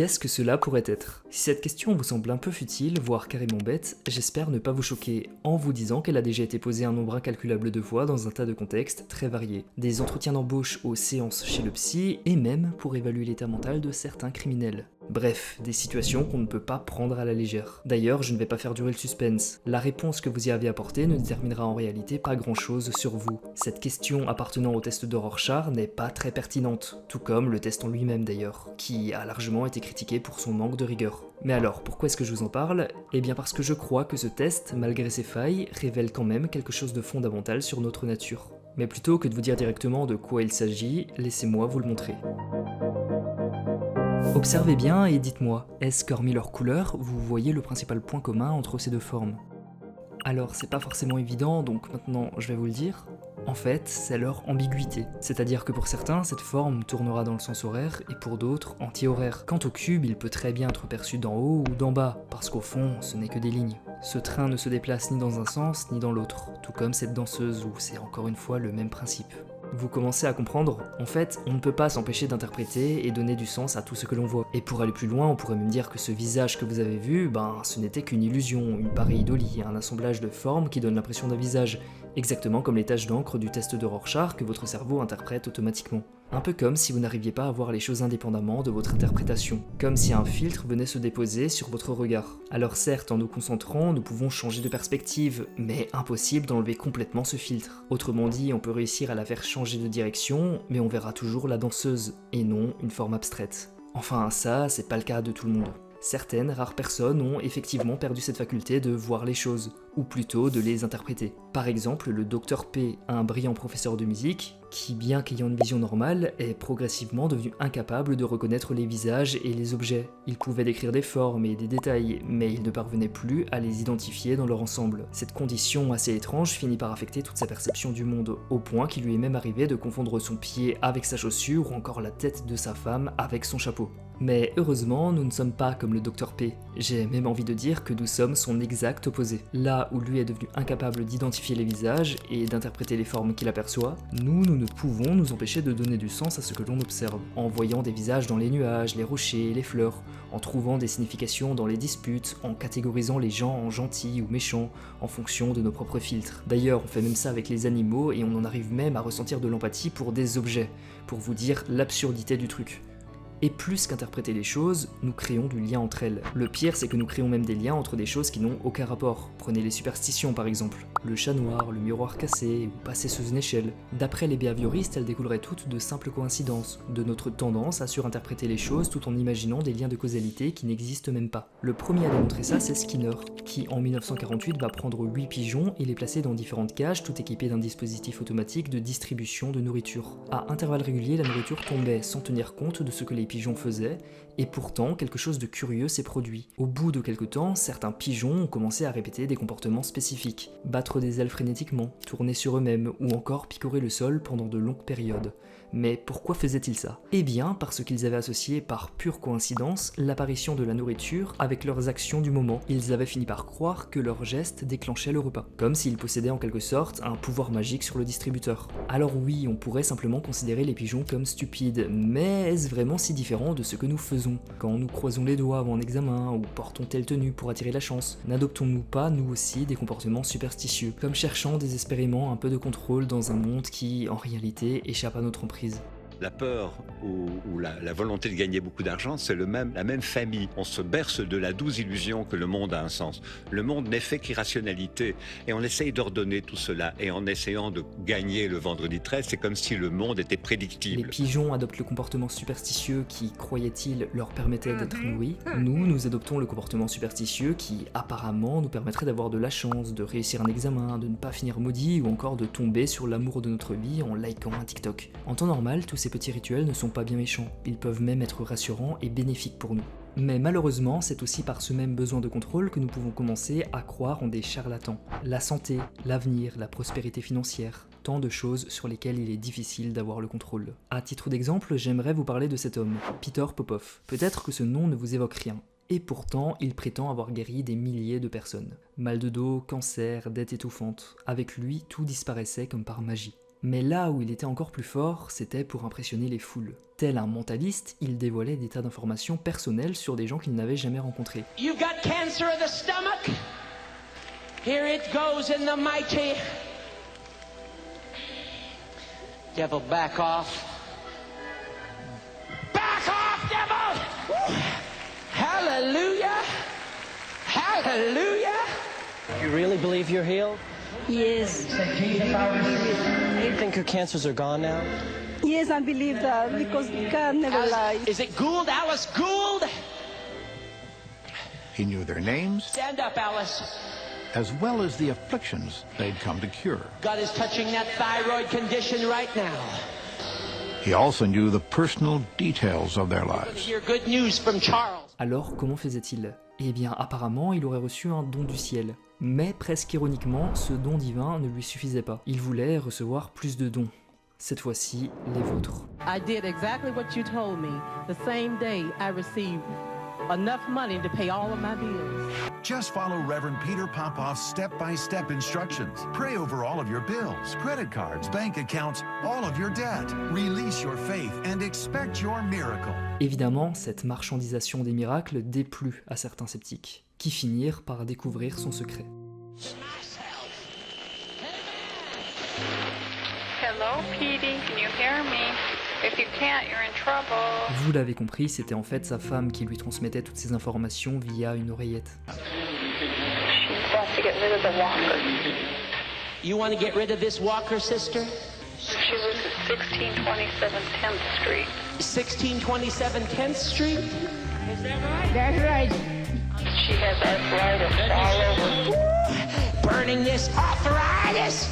qu'est-ce que cela pourrait être? Si cette question vous semble un peu futile, voire carrément bête, j'espère ne pas vous choquer en vous disant qu'elle a déjà été posée un nombre incalculable de fois dans un tas de contextes très variés. Des entretiens d'embauche aux séances chez le psy, et même pour évaluer l'état mental de certains criminels. Bref, des situations qu'on ne peut pas prendre à la légère. D'ailleurs, je ne vais pas faire durer le suspense. La réponse que vous y avez apportée ne déterminera en réalité pas grand-chose sur vous. Cette question appartenant au test de Rorschach n'est pas très pertinente, tout comme le test en lui-même d'ailleurs, qui a largement été critiqué pour son manque de rigueur. Mais alors, pourquoi est-ce que je vous en parle? Eh bien parce que je crois que ce test, malgré ses failles, révèle quand même quelque chose de fondamental sur notre nature. Mais plutôt que de vous dire directement de quoi il s'agit, laissez-moi vous le montrer. Observez bien et dites-moi, est-ce qu'hormis leur couleur, vous voyez le principal point commun entre ces deux formes? Alors c'est pas forcément évident, donc maintenant je vais vous le dire. En fait, c'est leur ambiguïté. C'est-à-dire que pour certains, cette forme tournera dans le sens horaire et pour d'autres, anti-horaire. Quant au cube, il peut très bien être perçu d'en haut ou d'en bas, parce qu'au fond, ce n'est que des lignes. Ce train ne se déplace ni dans un sens ni dans l'autre, tout comme cette danseuse où c'est encore une fois le même principe. Vous commencez à comprendre, en fait, on ne peut pas s'empêcher d'interpréter et donner du sens à tout ce que l'on voit. Et pour aller plus loin, on pourrait même dire que ce visage que vous avez vu, ce n'était qu'une illusion, une pareidolie, un assemblage de formes qui donne l'impression d'un visage, exactement comme les taches d'encre du test de Rorschach que votre cerveau interprète automatiquement. Un peu comme si vous n'arriviez pas à voir les choses indépendamment de votre interprétation, comme si un filtre venait se déposer sur votre regard. Alors certes, en nous concentrant, nous pouvons changer de perspective, mais impossible d'enlever complètement ce filtre. Autrement dit, on peut réussir à la faire changer de direction, mais on verra toujours la danseuse, et non une forme abstraite. Enfin, ça, c'est pas le cas de tout le monde. Certaines rares personnes ont effectivement perdu cette faculté de voir les choses, ou plutôt de les interpréter. Par exemple, le Dr P, un brillant professeur de musique, qui, bien qu'ayant une vision normale, est progressivement devenu incapable de reconnaître les visages et les objets. Il pouvait décrire des formes et des détails, mais il ne parvenait plus à les identifier dans leur ensemble. Cette condition assez étrange finit par affecter toute sa perception du monde, au point qu'il lui est même arrivé de confondre son pied avec sa chaussure ou encore la tête de sa femme avec son chapeau. Mais heureusement, nous ne sommes pas comme le Dr P. J'ai même envie de dire que nous sommes son exact opposé. Là où lui est devenu incapable d'identifier les visages et d'interpréter les formes qu'il aperçoit, nous ne pouvons nous empêcher de donner du sens à ce que l'on observe, en voyant des visages dans les nuages, les rochers, les fleurs, en trouvant des significations dans les disputes, en catégorisant les gens en gentils ou méchants, en fonction de nos propres filtres. D'ailleurs, on fait même ça avec les animaux et on en arrive même à ressentir de l'empathie pour des objets, pour vous dire l'absurdité du truc. Et plus qu'interpréter les choses, nous créons du lien entre elles. Le pire, c'est que nous créons même des liens entre des choses qui n'ont aucun rapport. Prenez les superstitions par exemple. Le chat noir, le miroir cassé, ou passer sous une échelle. D'après les behavioristes, elles découleraient toutes de simples coïncidences, de notre tendance à surinterpréter les choses tout en imaginant des liens de causalité qui n'existent même pas. Le premier à démontrer ça, c'est Skinner, qui en 1948 va prendre 8 pigeons et les placer dans différentes cages, tout équipées d'un dispositif automatique de distribution de nourriture. À intervalles réguliers, la nourriture tombait sans tenir compte de ce que les pigeons faisaient, et pourtant quelque chose de curieux s'est produit. Au bout de quelque temps, certains pigeons ont commencé à répéter des comportements spécifiques, battre des ailes frénétiquement, tourner sur eux-mêmes, ou encore picorer le sol pendant de longues périodes. Mais pourquoi faisaient-ils ça? Eh bien parce qu'ils avaient associé par pure coïncidence l'apparition de la nourriture avec leurs actions du moment. Ils avaient fini par croire que leurs gestes déclenchaient le repas, comme s'ils possédaient en quelque sorte un pouvoir magique sur le distributeur. Alors oui, on pourrait simplement considérer les pigeons comme stupides, mais est-ce vraiment si différent de ce que nous faisons? Quand nous croisons les doigts avant un examen, ou portons telle tenue pour attirer la chance, n'adoptons-nous pas nous aussi des comportements superstitieux, comme cherchant désespérément un peu de contrôle dans un monde qui, en réalité, échappe à notre emprise? La peur ou la volonté de gagner beaucoup d'argent, c'est la même famille. On se berce de la douce illusion que le monde a un sens. Le monde n'est fait qu'irrationalité. Et on essaye d'ordonner tout cela. Et en essayant de gagner le vendredi 13, c'est comme si le monde était prédictible. Les pigeons adoptent le comportement superstitieux qui, croyaient-ils, leur permettait d'être nourris. Nous adoptons le comportement superstitieux qui, apparemment, nous permettrait d'avoir de la chance, de réussir un examen, de ne pas finir maudit ou encore de tomber sur l'amour de notre vie en likant un TikTok. En temps normal, tous ces petits rituels ne sont pas bien méchants, ils peuvent même être rassurants et bénéfiques pour nous. Mais malheureusement, c'est aussi par ce même besoin de contrôle que nous pouvons commencer à croire en des charlatans. La santé, l'avenir, la prospérité financière, tant de choses sur lesquelles il est difficile d'avoir le contrôle. À titre d'exemple, j'aimerais vous parler de cet homme, Peter Popoff. Peut-être que ce nom ne vous évoque rien. Et pourtant, il prétend avoir guéri des milliers de personnes. Mal de dos, cancer, dette étouffante. Avec lui, tout disparaissait comme par magie. Mais là où il était encore plus fort, c'était pour impressionner les foules. Tel un mentaliste, il dévoilait des tas d'informations personnelles sur des gens qu'il n'avait jamais rencontrés. You got cancer of the stomach? Here it goes in the mighty. Devil, back off. Back off, devil! Woo. Hallelujah! Hallelujah! You really believe you're healed? Yes. You think your cancers are gone now? Yes, I believe that because God never lies. Is it Gould? Alice Gould? He knew their names, Stand up, Alice. as well as the afflictions they'd come to cure. God is touching that thyroid condition right now. He also knew the personal details of their To lives. hear good news from Charles. Alors, comment faisait-il? Eh bien, apparemment, il aurait reçu un don du ciel. Mais, presque ironiquement, ce don divin ne lui suffisait pas. Il voulait recevoir plus de dons. Cette fois-ci, les vôtres. I did exactly what you told me. The same day I received enough money to pay all of my bills. Just follow Reverend Peter Popoff's step-by-step instructions. Pray over all of your bills, credit cards, bank accounts, all of your debt. Release your faith and expect your miracle. Évidemment, cette marchandisation des miracles déplut à certains sceptiques, qui finirent par découvrir son secret. Hello, Petey, can you hear me? If you can't, you're in trouble. Vous l'avez compris, c'était en fait sa femme qui lui transmettait toutes ces informations via une oreillette. She wants to get rid of the walker. You want to get rid of this walker, sister? She lives at 1627 10th Street. 1627 10th Street? Is that right? That's right. She has arthritis all over. Burning this arthritis!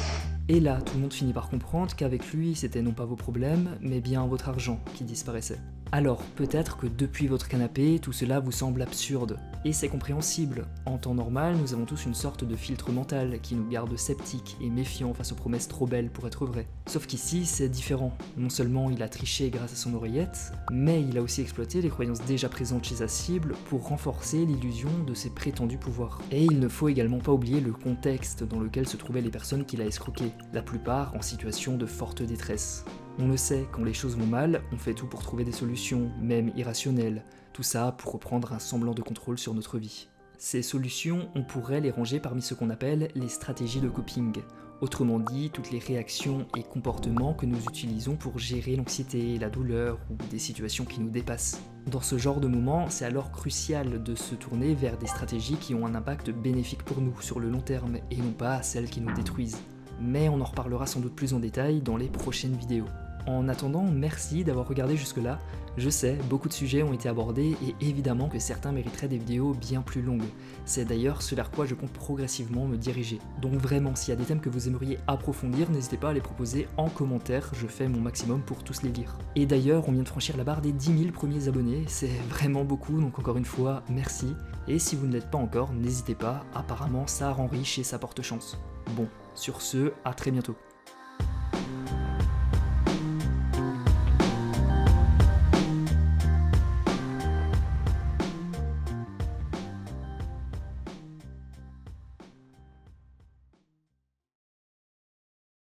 Et là, tout le monde finit par comprendre qu'avec lui, c'était non pas vos problèmes, mais bien votre argent qui disparaissait. Alors, peut-être que depuis votre canapé, tout cela vous semble absurde. Et c'est compréhensible. En temps normal, nous avons tous une sorte de filtre mental qui nous garde sceptiques et méfiants face aux promesses trop belles pour être vraies. Sauf qu'ici, c'est différent. Non seulement il a triché grâce à son oreillette, mais il a aussi exploité les croyances déjà présentes chez sa cible pour renforcer l'illusion de ses prétendus pouvoirs. Et il ne faut également pas oublier le contexte dans lequel se trouvaient les personnes qu'il a escroquées, la plupart en situation de forte détresse. On le sait, quand les choses vont mal, on fait tout pour trouver des solutions, même irrationnelles, tout ça pour reprendre un semblant de contrôle sur notre vie. Ces solutions, on pourrait les ranger parmi ce qu'on appelle les stratégies de coping, autrement dit, toutes les réactions et comportements que nous utilisons pour gérer l'anxiété, la douleur ou des situations qui nous dépassent. Dans ce genre de moment, c'est alors crucial de se tourner vers des stratégies qui ont un impact bénéfique pour nous sur le long terme et non pas celles qui nous détruisent. Mais on en reparlera sans doute plus en détail dans les prochaines vidéos. En attendant, merci d'avoir regardé jusque-là. Je sais, beaucoup de sujets ont été abordés et évidemment que certains mériteraient des vidéos bien plus longues. C'est d'ailleurs ce vers quoi je compte progressivement me diriger. Donc vraiment, s'il y a des thèmes que vous aimeriez approfondir, n'hésitez pas à les proposer en commentaire, je fais mon maximum pour tous les lire. Et d'ailleurs, on vient de franchir la barre des 10 000 premiers abonnés, c'est vraiment beaucoup, donc encore une fois, merci. Et si vous ne l'êtes pas encore, n'hésitez pas, apparemment ça rend riche et ça porte chance. Bon, sur ce, à très bientôt.